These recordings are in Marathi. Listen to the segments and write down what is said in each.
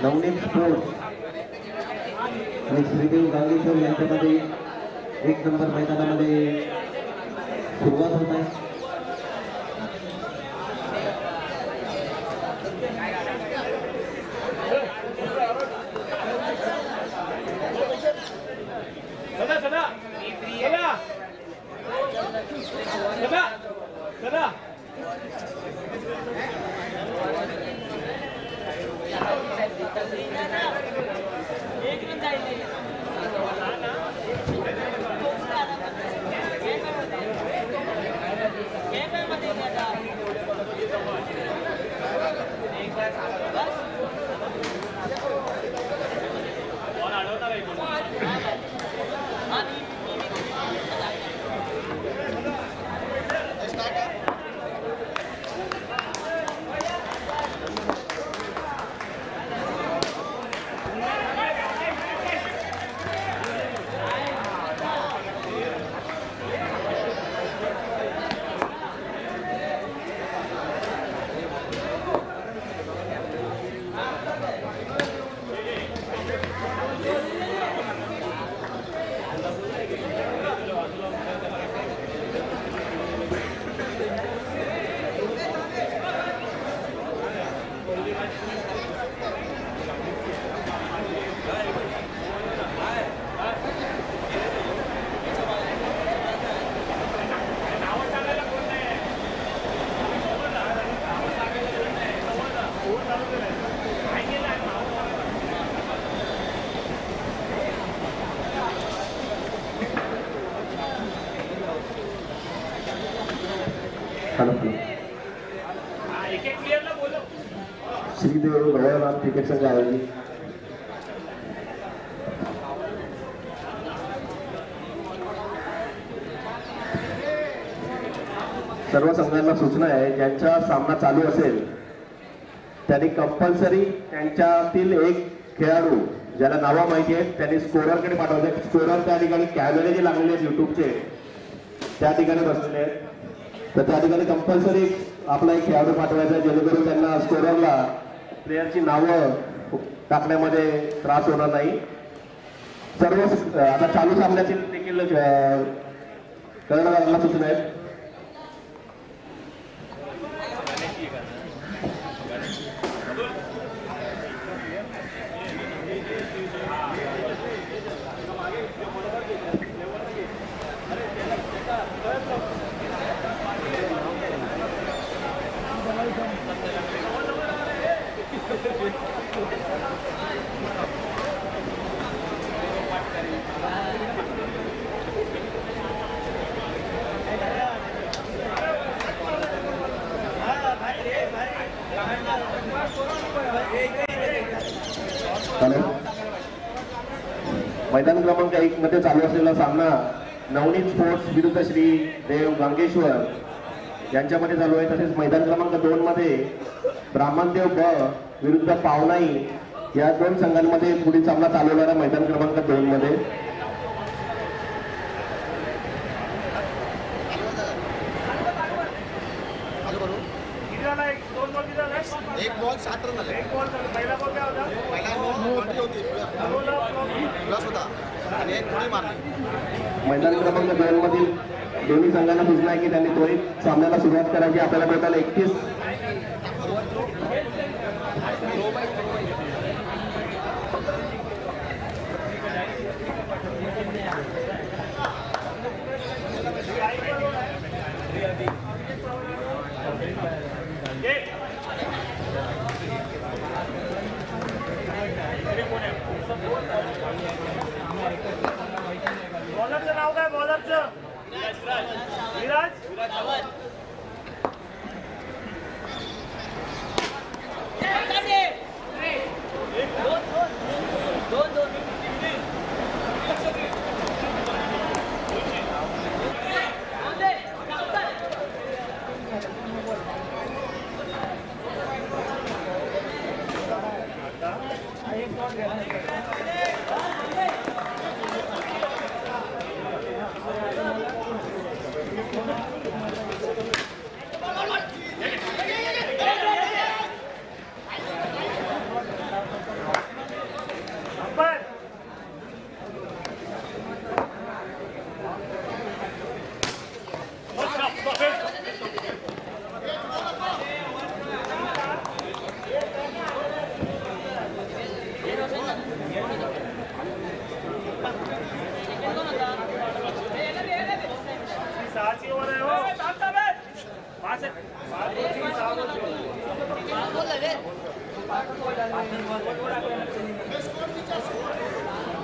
नवनीत स्पोर्ट्स आणि श्रीदेव गांगेश्वर यांच्यामध्ये 1 नंबर मैदानामध्ये सुरुवात होत आहे। श्रीदेव भगवान क्रिकेट संघ आयोजित सर्व संघांना सूचना आहे, ज्यांचा सामना चालू असेल त्यांनी कंपल्सरी त्यांच्यातील एक खेळाडू ज्याला नावा माहिती आहेत त्यांनी स्कोररकडे पाठवायचे। स्कोरर त्या ठिकाणी कॅमेरे जे लागलेले आहेत युट्यूबचे त्या ठिकाणी बसलेले आहेत, तर त्या ठिकाणी कंपल्सरी आपला एक खेळाडू पाठवायचा जेणेकरून त्यांना स्कोररला प्लेयरची नावं टाकण्यामध्ये त्रास होणार नाही। सर्व आता चालू सामन्यातील देखील कर्णधारांना सूचना आहेत। मैदान क्रमांक 1 मध्ये चालू असलेला सामना नवनीत स्पोर्ट्स विरुद्ध श्री देव गांगेश्वर यांच्यामध्ये चालू आहे। तसेच मैदान क्रमांक 2 मध्ये ब्राह्मणदेव ब विरुद्ध पावनाई या 2 संघांमध्ये पुढील सामना चालू होणार आहे। मैदान क्रमांक 2 मध्ये एक बॉल 7 रन झाले। एक बॉल पहिला बॉल काय होता? पहिला बॉल होती प्लस होता आणि एक गोळी मारली। मैदान क्रमांक 2 मधील दोन्ही संघांना सूचना आहे की त्यांनी त्वरित सामन्याला सुरुवात करायची। आपल्याला टोटल 31 बॉलरचं नाव काय? बॉलरचं विराज सहाची ओव्हर आहे हो.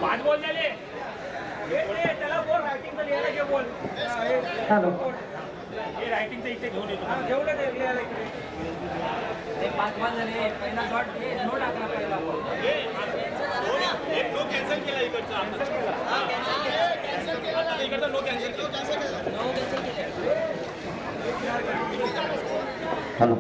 पाच बॉल झाले त्याला बोल रायटिंगचं लिहायला घे बोल. हे रायटिंगचं इथे घेऊन येतो. घेऊन लिहायला इकडे 5 बॉल झाले. पहिला शॉट नो टाकला पहिला बॉल. एक नो कॅन्सल केला इकडचा. इकडचा नो कॅन्सल केला. हॅलो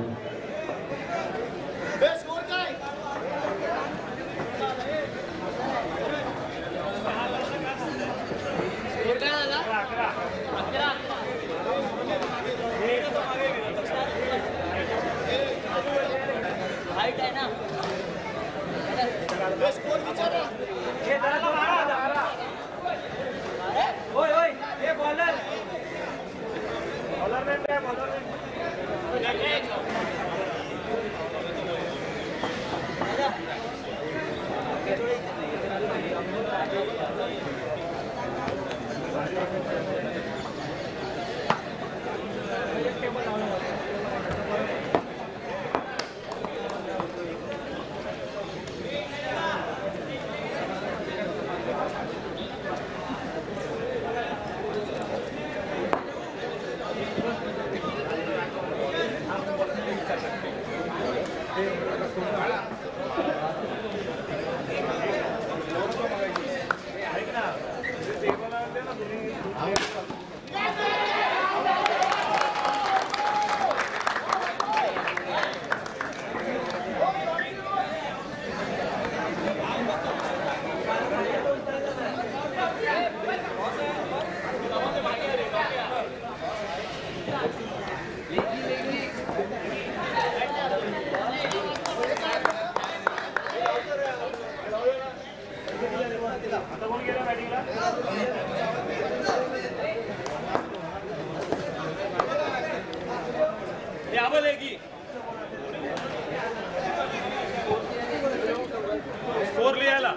स्कोर लिहायला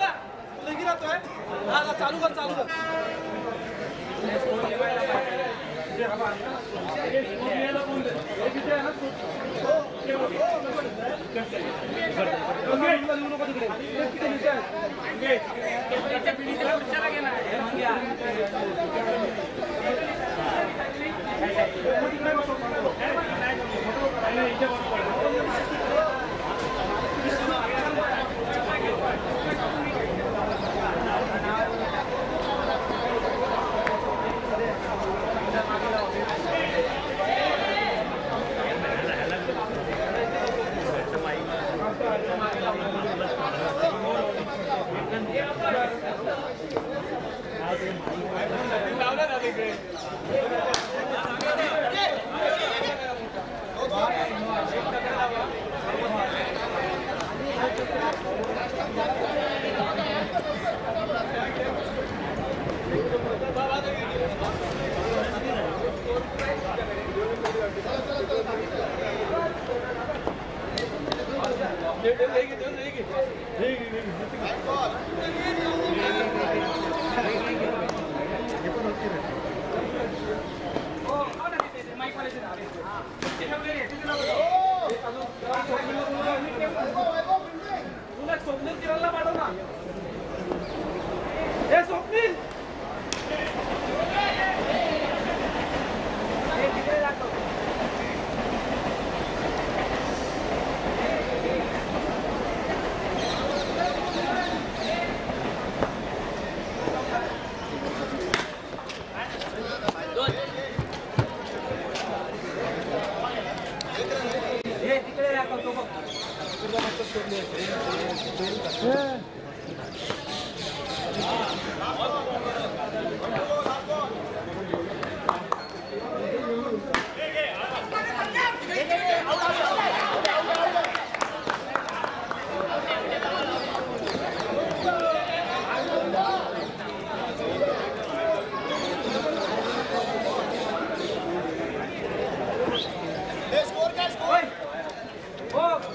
चालू कर चालू कर.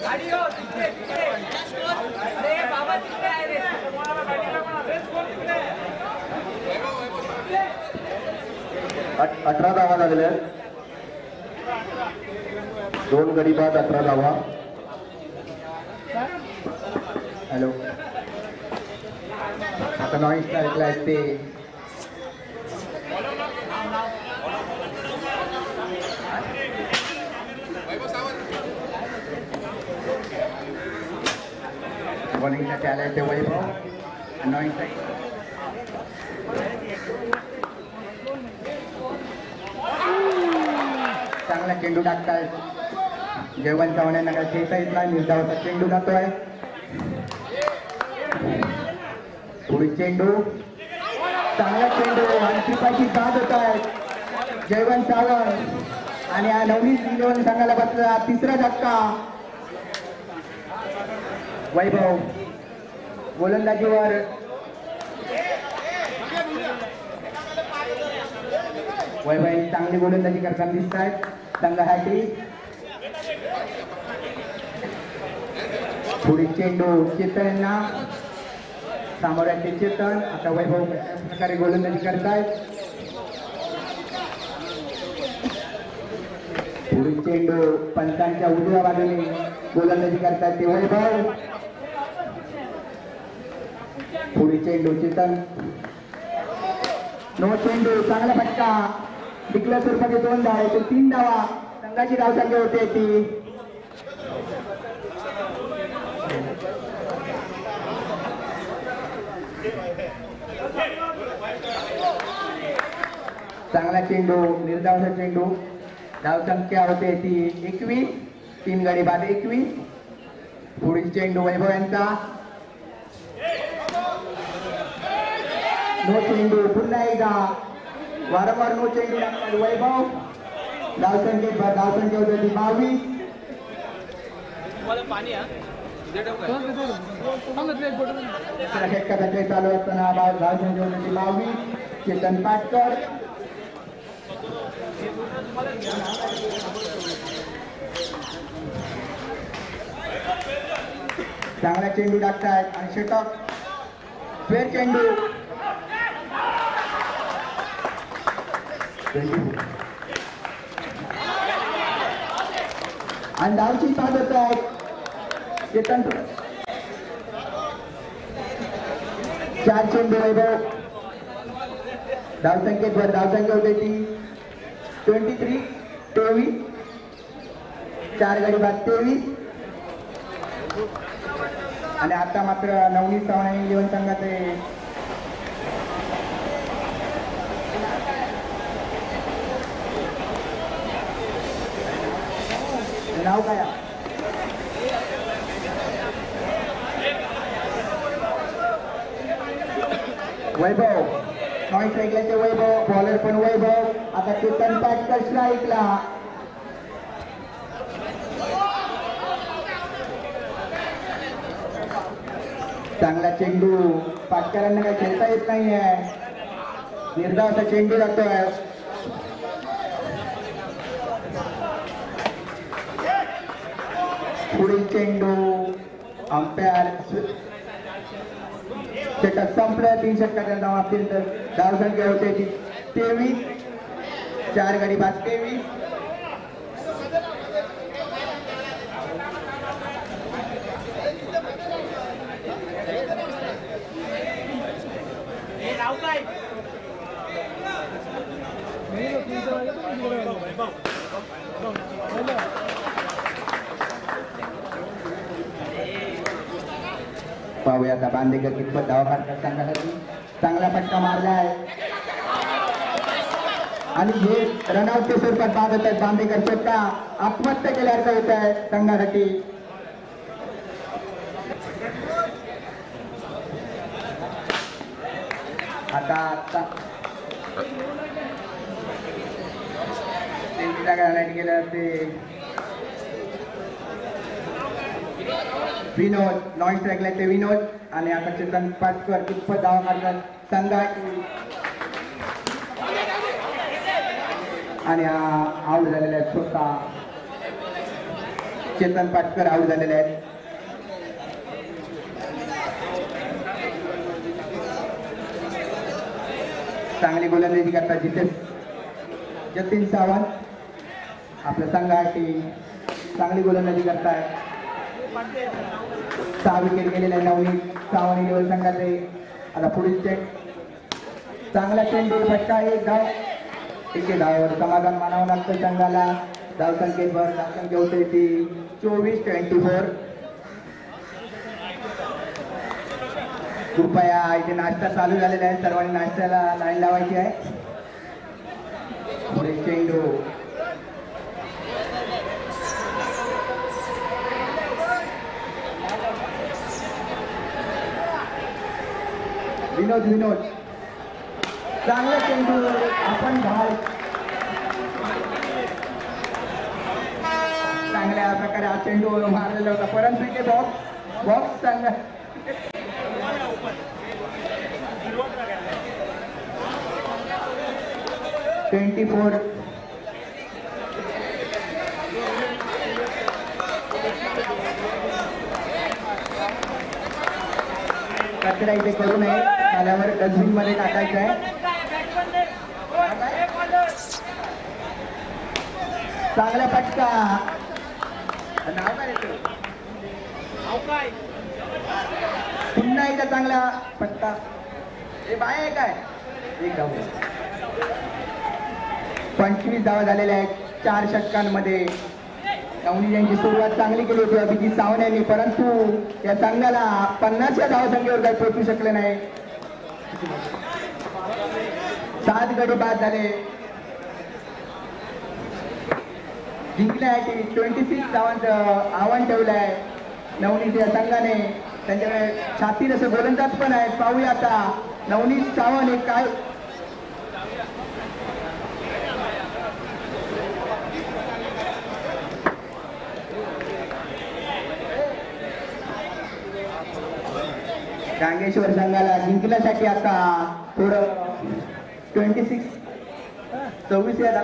गाडी हो तिकडे तिकडे. अरे बाबा तिकडे 18 धावा झालेल्या आहेत. 2 गडी बाद 18 धावा. हॅलो, आता नॉईस स्ट्राईकला आहेत ते बॉलिंगसाठी आले ते वैभव. नॉईस स्ट्राईक चांगला चेंडू टाकतायत. जयवंत चव्हाण यांना काय खेळता येत नाही. निर्धावाचा चेंडू जातोय. पुढे चेंडू, चांगला चेंडू आणि टिपाची बाद होत आहे जयवंत चव्हाण. आणि हा नवनीत इलेव्हन संघाला बसला तिसरा धक्का. वैभव गोलंदाजीवर. वैभव चांगली गोलंदाजी करताना दिसत आहेत संघासाठी. पुढे चेंडू चेतन यांना, सामोऱ्याचे चेतन. आता वैभव कशा प्रकारे गोलंदाजी करतायत. पुढे चेंडू पंचांच्या उजव्या बाजूने गोलंदाजी करतायत ते वैभव. पुढे चेंडू चेतन. नो चेंडू, चांगला फटका. डिक्लेअर स्वरूपाचे 2 धावा, तो 3 धावा. संघाची धावसंख्या होते ती. चांगला चेंडू, निर्धावाचा चेंडू. धावसंख्या होते ती 21. 3 गडी बाद 21. पुढील चेंडू वैभव यांचा. नो चेंडू, पुन्हा एकदा वारंवार नो चेंडू लागतात वैभव. धावसंख्या होते ती 22. षटकाचा खेळ चालू असताना धावसंख्या होते ती 22. चेतन पाटकर. चांगला चेंडू टाकतायत आणि षटक. फेर चेंडू. आणि धावची साधत आहे चेतन. 4 चेंडू वैभव. धावसंख्येवर धावसंख्या होते ती 23. 23. 4 गडी बाद 23. आणि आता मात्र नवनीत चव्हाण इलेव्हन संघाचे नाव काय? वैभव. नॉईस स्ट्राईकला वैभव. बॉलर पण वैभव. आता चेतन पाटकर स्ट्राईकला. चांगला चेंडू. पाटकरांना काही खेळता येत नाहीये. निर्धावाचा चेंडू जातोय. पुढील चेंडू. अंपायर षटक संपलं. 3 षटकाच्या नावातील तर धावसंख्या होते ती 23. 4 गडी बाद 23. पाहूया आता बांदेकर कितपत धावा काढतात संघासाठी. चांगला फटका मारलाय आणि हे रनआउटच्या स्वरूपात बाद होत आहेत. बांदेकर स्वतः आत्महत्या केल्यासारखं होत आहे संघासाठी. आता गेलं ते विनोद. नॉईस स्ट्राईकला ते विनोद. आणि आता चेतन पाटकर कितपत धावा काढतात संघासाठी. आणि आऊट झालेले आहेत स्वतः चेतन पाटकर आऊट झालेले आहेत. चांगली गोलंदाजी करतात जिथे जतीन सावंत आपल्या संघासाठी चांगली गोलंदाजी करताय. 6 विकेट गेलेले आहे नवनीत सावंत इलेव्हन संघाचे. आता पुढील चेंड चांगला चेंडू फटका, एक धाव. एके धावावर समाधान मानावं लागतं संघाला. धावसंख्येवर धावसंख्या होते ती 24-24. कृपया इथे नाश्ता चालू झालेला आहे, सर्वांनी नाश्त्याला लाईन लावायची आहे. पुढे चेंडू विनोद चांगला चेंडू आपण चांगल्या प्रकारे हा चेंडू मारलेला होता, परंतु इथे बॉक्स चांगला 24. कचरा इथे करू नये, आल्यावर डस्टबिन मध्ये टाकायचं आहे. चांगला फटका, नाव काय येतो पुन्हा एकदा चांगला फटका. हे बाय आहे काय, एक धाव. 25 धावा झालेल्या आहेत 4 षटकांमध्ये. नवनीत यांची सुरुवात चांगली केली होती अभिजित सावंत यांनी, परंतु या संघाला 50 धावसंख्येवर काही पोहोचू शकले नाही. 7 गडी बाद झाले. जिंकण्यासाठी 26 धावांचं आव्हान ठेवलं आहे नवनीत या संघाने. त्यांच्याकडे छातीर असं गोलंदाज पण आहेत. पाहूया आता नवनीत सावंत हे काय गांगेश्वर संघाला जिंकण्यासाठी आता थोडं 26 याला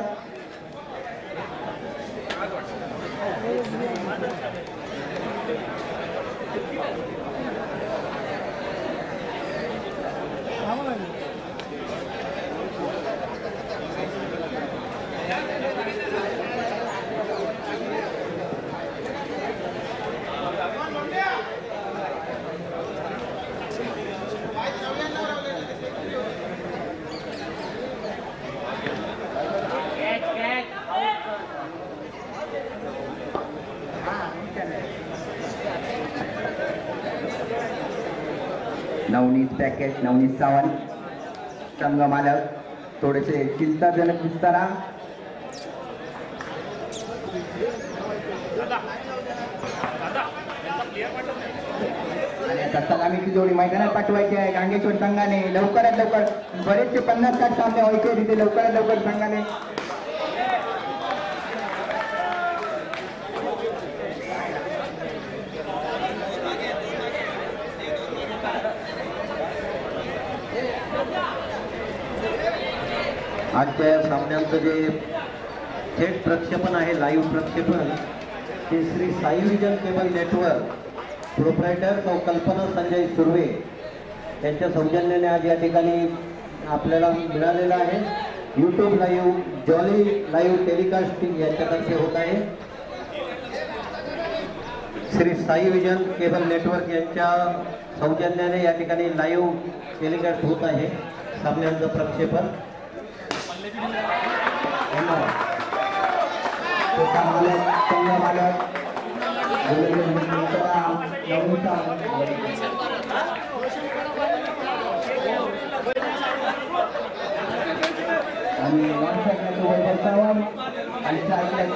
नवनीत पॅकेज, नवनीत सावंत संघ मालक थोडेसे चिंताजनक दिसताना. आणि आता सलामीची जोडी मैदानात पाठवायची आहे गांगेश्वर संघाने. लवकरात लवकर बरेचसे 50-60 सामने व्हायचे तिथे लवकरात लवकर संघाने आजच्या सामन्यांचं जे थेट प्रक्षेपण आहे, लाईव्ह प्रक्षेपण, ते Shri Sai vision cable network proprietor कल्पना संजय सुर्वे यांच्या सौजन्याने आज या ठिकाणी आपल्याला मिळालेला आहे. यूट्यूब लाईव्ह, जॉली लाईव्ह टेलिकास्टिंग यांच्यातर्फे होत आहे. Shri Sai vision cable network यांच्या सौजन्याने या ठिकाणी लाईव्ह टेलिकास्ट होत आहे सामन्यांचं प्रक्षेपण. आणि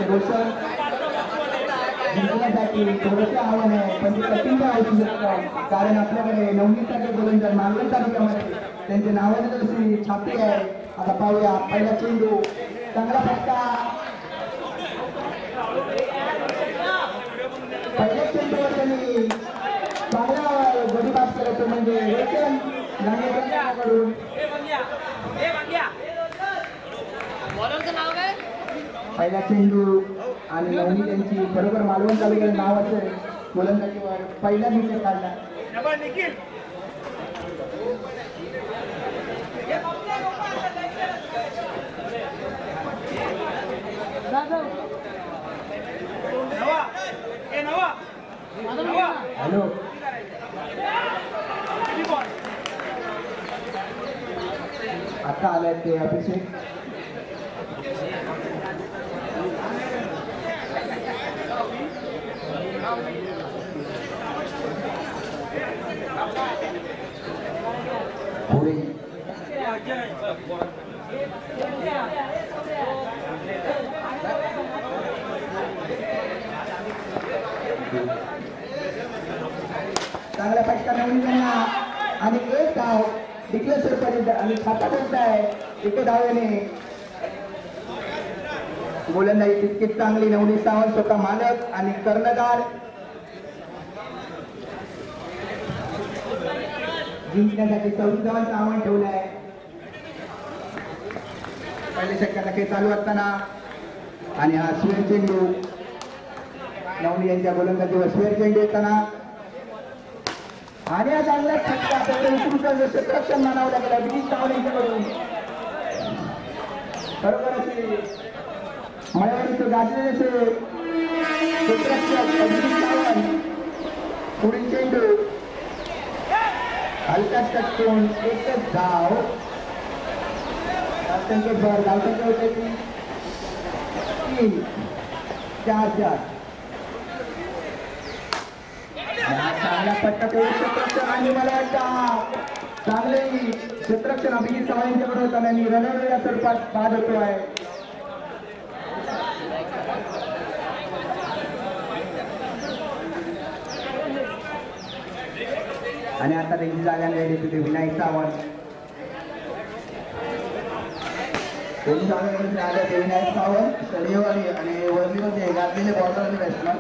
रोशन जिंकण्यासाठी थोडंसं आव्हान आहे, पण ते कठीण असू शकतं, कारण आपल्याकडे नवनीतसारखे गोलंदाज मालवण तालुक्यामध्ये त्यांचे नावाने जशी छापी आहे. आता पाहूया पहिला चेंडू, चांगला फटका. पहिल्या चेंडूवर त्यांनी चांगला गडीबाज करायचं म्हणजे रोशन गांगेकरांकडून. पहिला चेंडू आणि नवनीत यांची बरोबर मालवण तालुक्यात नावाचं गोलंदाजीवर पहिला विकेट काढला. हॅलो आता आलाय ते अभिषेक पुढे चांगला फटका नवीन त्यांना आणि एक धाव डिक्लेअर सरपर्यंत आणि खाता बोलताय एके धावेने गोलंदाजी तितकीच चांगली नवनी सावंत स्वतः मालक आणि कर्णधार जिंकण्यासाठी 24 धावांचं आव्हान ठेवलंय. पहिले षटकाचा खेळ चालू असताना आणि हा स्वेर चेंडू नवनी यांच्या गोलंदाजीवर स्वेर चेंडू येताना आणि हा चांगला फटका उत्कृष्ट क्षेत्ररक्षण मानावं लागेल अभिजित सावंत यांच्याकडून. खरोखरच मळ्यावरीचं गाजलेले क्षेत्ररक्षक अभिजित सावंत. पुढील चेंडू हलकाच टचकून एकच धाव. धावसंख्या होते 3-4. चांगला फटका तो क्षेत्ररक्षण आणि मला वाटतं चांगले क्षेत्ररक्षण अभिजित सावंत यांच्याकडे होताना आणि रणवेळा स्वरूपात बाद होतो आहे. आणि आता त्यांची जागा राहिली तिथे विनायक सावंत. त्यांची जागा आले ते विनायक सावंत सडीवारी आणि वरलीमध्ये घातलेले बॉलर आणि बॅट्समन.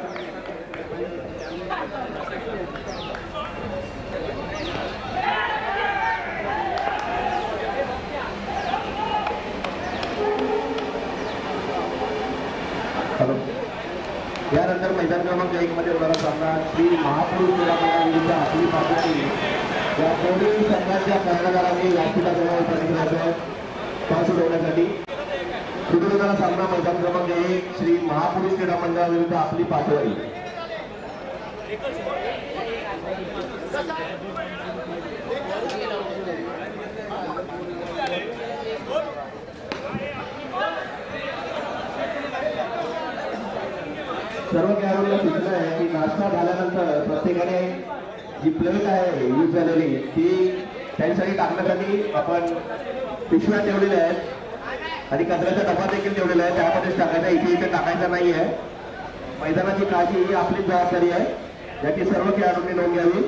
यानंतर मैदान क्रमांक 1 मध्ये होणारा सामना श्री महापुरुष क्रीडा मंडळाविरुद्ध आपली पाठवली या दोन्ही संघाच्या कर्णधारांनी व्यासपीठाजवळ प्रतिक्रिया पास उडवण्यासाठी सुरू होणारा सामना मैदान क्रमांक 1 श्री महापुरुष क्रीडा मंडळाविरुद्ध आपली पाठवली. सर्व खेळाडूंना सूचना आहे की नाश्ता झाल्यानंतर प्रत्येकाने जी प्लेट आहे यूज झालेली ती त्यांच्यासाठी टाकण्यासाठी आपण पिशव्या ठेवलेल्या आहेत आणि कचऱ्याचा डबा देखील ठेवलेला आहे त्यामध्येच टाकायचा. इथे टाकायचा नाही आहे. मैदानाची काळजी ही आपली जबाबदारी आहे याची सर्व खेळाडूंनी नोंद घ्यावी.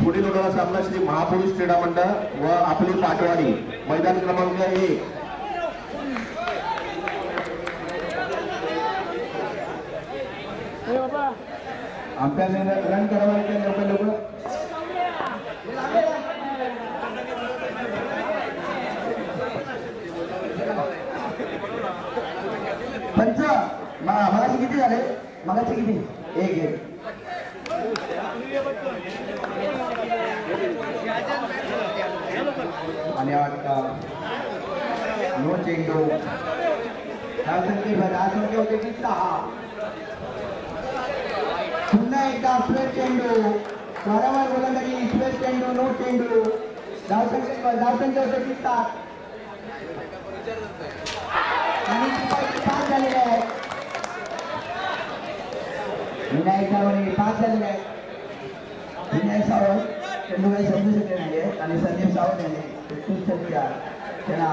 पुढील होणारा सामना श्री महापुरुष क्रीडा मंडळ व आपली पाटवाडी मैदान क्रमांक 1. अंपायरने रन करावं लवकर लवकर. पंच मगाची किती झाले? मगाची किती? 1-1. आणि वाटतं नो चेंडू धावसंख्या होते 6. पुन्हा एकदा स्वेर चेंडू वारंवार गोलंदाजी स्वेर चेंडू नो चेंडू धावसंख्या होते 7. आणि 5 झालेले आहे. विनायक सावंत 5 झालेले आहे. विनायक सावंत चेंडू काही समजू शकले नाही आणि संदीप सावंत यांनी त्यांना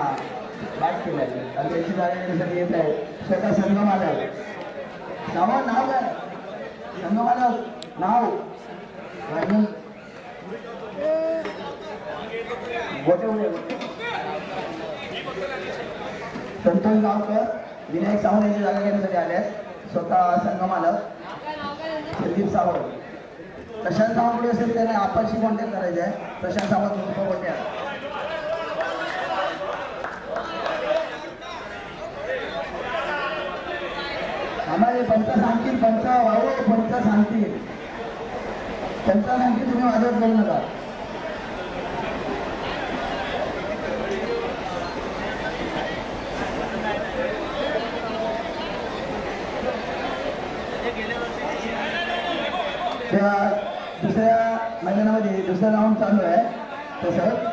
बॅट केलं आहे आणि त्यांची जागा येत आहे स्वतः संघ मालक. सावंत नाव काय? संघ मालक नाव संतोष गावकर विनायक सावंत यांची जागा घेण्यासाठी आले आहेत. स्वतः संघ मालक संदीप सावंत. प्रशांत सावंत पुढे असेल त्याने आपणशी कॉन्टॅक्ट करायचे आहे. प्रशांत सावंत मोठ्या आम्हाला पंच सांगतील. पंच वाहू पंच सांगतील. पंच सांगतील तुम्ही वाजवत करू नका. दुसऱ्या मैदानामध्ये दुसरा राऊंड चालू आहे तसं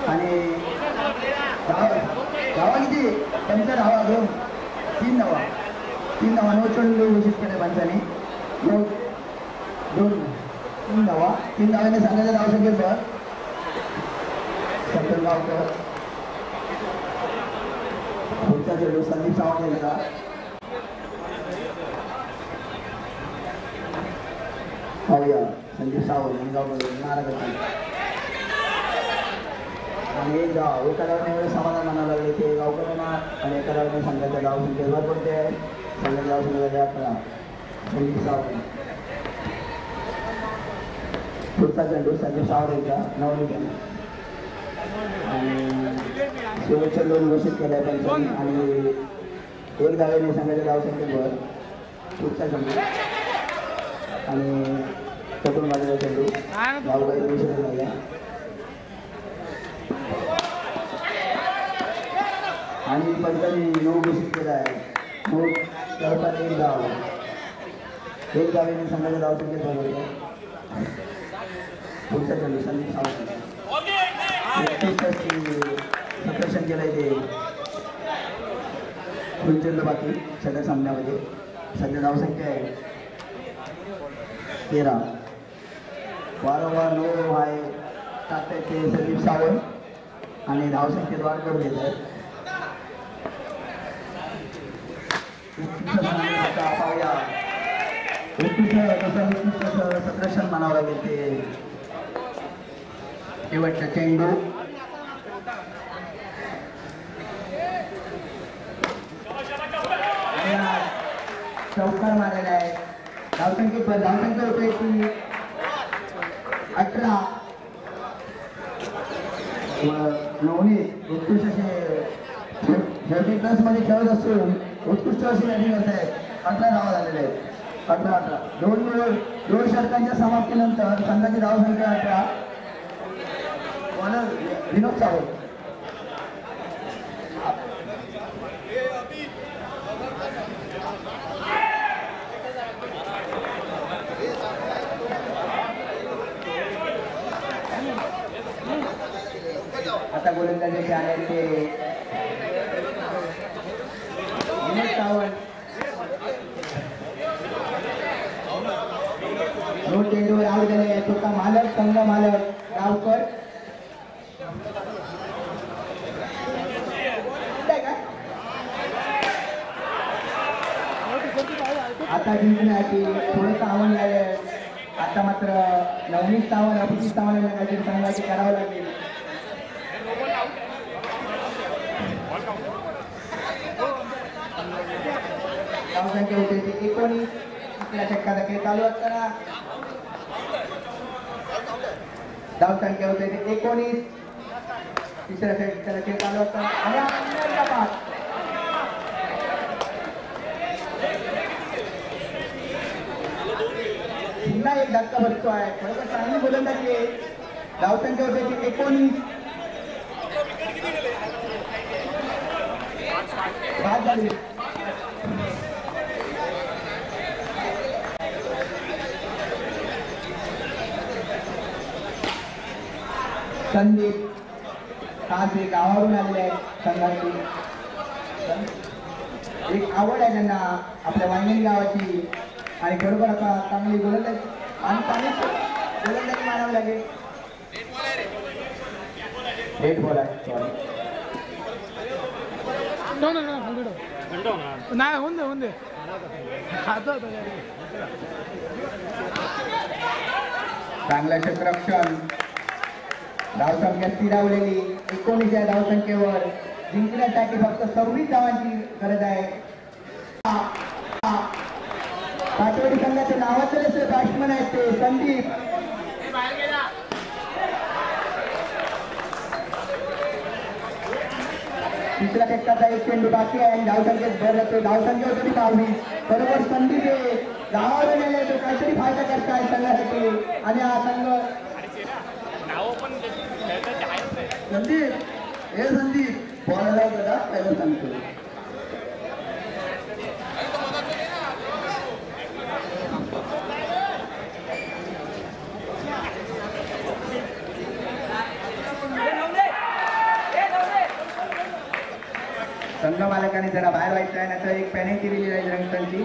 आणि धावा किती त्यांचा धावा तीन धावा नो चोंड घोषित केल्या पंचाने तीन धाव्याने सांगायचं धाव संख्येवर सत्तर गावकर पुढचा चेंडू संदीप सावंत यांचा पाहूया संदीप सावंत आणि गावकर नाराज आणि एक गाव एका गावाने एवढं समाधान म्हणावं लागले ते गावकऱ्यांना आणि एका गावाने संघाच्या गाव संख्येवर कोणते आहे संघाच्या गाव संख्येला 11 संदीप सावंत पुढचा चेंडू संदीप सावंत यांचा 9 विकेट आणि शेवटच्या 2 घोषित केल्या पंचांनी आणि एक धावेने संघाच्या गाव संख्येवर पुढचा चेंडू आणि चटून मारलेला चेंडू गावकरी विषय झाला आणि पंचांनी 9 घोषित केला आहे 9 करतात एक धावेने संघाच्या गाव संख्येत बरोबर पुढचा चेंडू संदीप सावंत संकर्षण केलंय ते फुलचंद बाकी सगळ्या सामन्यामध्ये सध्या धावसंख्या आहे 13 वारंवार 9 आहे टाकतायत ते संदीप सावंत आणि धावसंख्येत वाढ करून देत आहेत पाहूया सत्रक्षण म्हणावं लागेल ते शेवटचा चेंडू चौकार मारलेला आहे धावसंख्या होतोय ती 18 नवनीत उत्कृष्ट असे प्लस मध्ये खेळत असून उत्कृष्ट अशी बॅटिंग करत आहेत 18 धावा झालेल्या आहेत 18 दोन षटकांच्या समाप्तीनंतर संघाची धावसंख्या 18 बॉलर विनोद सावंत आता गोलंदाजी आले ते विनोद सावंत दोन चेंडूवर आऊट झाले तुका मालक संघ मालक गावकर आता जिंकण्यासाठी थोडंसं आव्हान लागेल आता मात्र नवनीत सावंत अभिजित सावंत यांना काहीतरी संघाची करावं लागेल धावसंख्या होते ती 19 तिसऱ्या षटकाचा खेळ चालू असताना धावसंख्या होते ती 19 तिसऱ्या षटकाचा खेळ चालू असताना आणि पुन्हा एक धक्का बसतो आहे बरोबर चांगली गोलंदाजी आहे धावसंख्या होते ती 19 बाद झाली संदीप आज हे गावावरून आलेले आहेत संघाची एक आवड आहे त्यांना आपल्या वायंगणी गावाची आणि बरोबर आता चांगली गोलंदाजी आणि चांगली गोलंदाजी मानावी लागेल लेट बॉल आहे नाही होऊन दे चांगलं क्षेत्ररक्षण धावसंख्या स्थिरावलेली 19 या धावसंख्येवर जिंकण्यासाठी फक्त 26 धावांची गरज आहे काटवडी संघाचे नावाचे बॅट्समन आहेत ते संदीप तिसऱ्या षटकाचा एक चेंडू बाकी आहे आणि धावसंख्येत भर धावसंख्या होती 22 बरोबर संदीप गावावर गेले तो काहीतरी फायदा करताय संघासाठी आणि हा संघ संदीप हे संदीप बोलायला जरा पहिलं सांगतो संघ मालकाने जरा बाहेर व्हायचं आहे नंतर एक पेनल्टी दिलेली आहे रंगतांची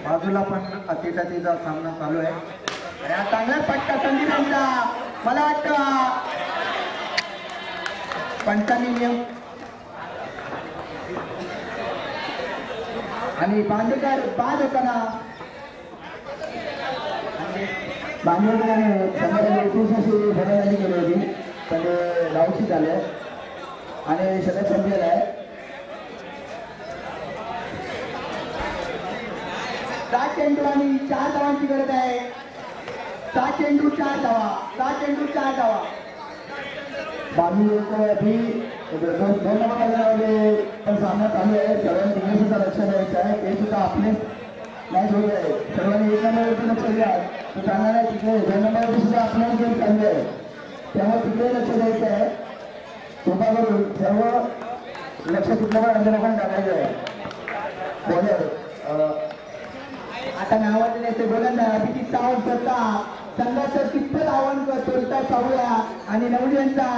बाजूला पण अतिटाचा सामना चालू आहे आणि हा चांगला फटका संदीप यांचा मला वाटतं पंचांनी नियम आणि बांदेकर बाद होताना बांदेकरांनी संघाला 21 अशी फलंदाजी केली होती पण ते धावशी झाले आणि शतक संपलेलं आहे 7 चेंडू आणि 4 धावांची गरज आहे 7 चेंडू 4 धावा 7 चेंडू 4 धावा बाजू अभी 2 नंबरमध्ये पण सामना चालू आहे सर्वांनी तिकडे सुद्धा लक्ष द्यायचं आहे ते सुद्धा आपले मॅच होत आहे सर्वांनी 1 नंबरवरती लक्ष द्या तो चालणार आहे तिकडे 2 नंबरवरती सुद्धा आपल्याला गेम चालू आहे त्यामुळे तिकडे लक्ष द्यायचं आहे कृपा करून सर्व लक्ष तिकडे अंदर टाकायचं आहे बॉलर आता नावाजले ते गोलंदाज अभिजित सावंत स्वतः संघाचं कितपत आव्हान तोडता पाहूया आणि नवडी यांचा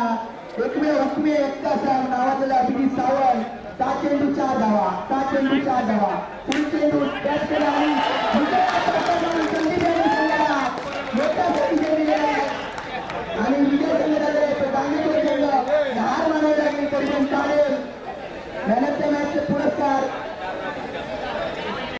एकमेव एकटा नावाजलेला अभिजित सावंत 7 चेंडू 4 धावा 7 चेंडू 4 धावा पुढील चेंडू कॅच केला आणि